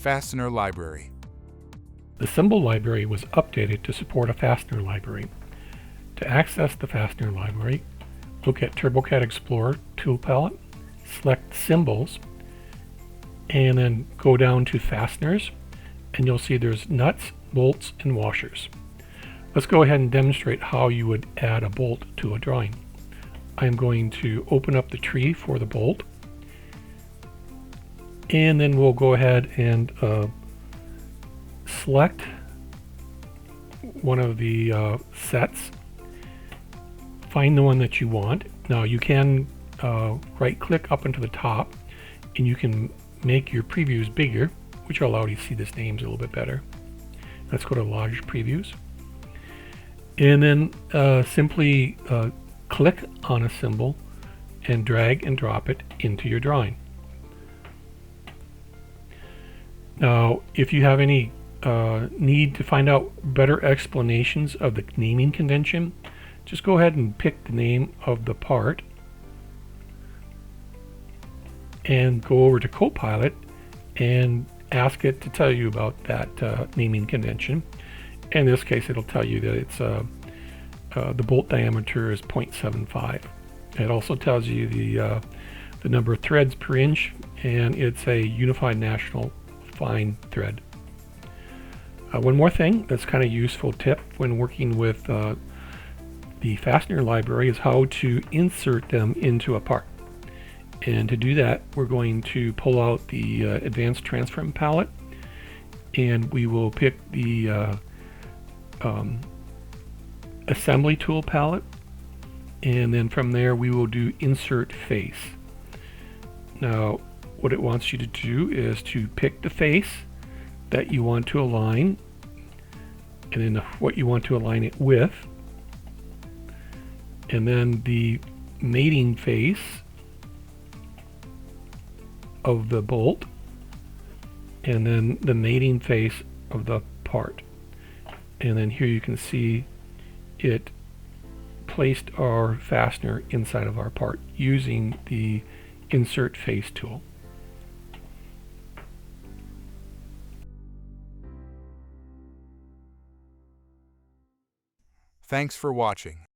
Fastener Library. The symbol library was updated to support a fastener library. To access the fastener library, look at TurboCAD Explorer tool palette, select Symbols, and then go down to Fasteners, and you'll see there's nuts, bolts, and washers. Let's go ahead and demonstrate how you would add a bolt to a drawing. I'm going to open up the tree for the bolt, and then we'll go ahead and select one of the sets. Find the one that you want. Now you can right click up into the top and you can make your previews bigger, which will allow you to see the names a little bit better. Let's go to large previews, and then simply click on a symbol and drag and drop it into your drawing. Now if you have any need to find out better explanations of the naming convention, just go ahead and pick the name of the part and go over to Copilot and ask it to tell you about that naming convention. In this case, it'll tell you that it's the bolt diameter is 0.75. It also tells you the number of threads per inch, and it's a Unified National Fine thread. One more thing that's kind of useful tip when working with the fastener library is how to insert them into a part. And to do that, we're going to pull out the Advanced Transform palette, and we will pick the Assembly Tool palette, and then from there we will do Insert Face. Now what it wants you to do is to pick the face that you want to align, and then what you want to align it with, and then the mating face of the bolt, and then the mating face of the part. And then here you can see it placed our fastener inside of our part using the Insert Face tool. Thanks for watching.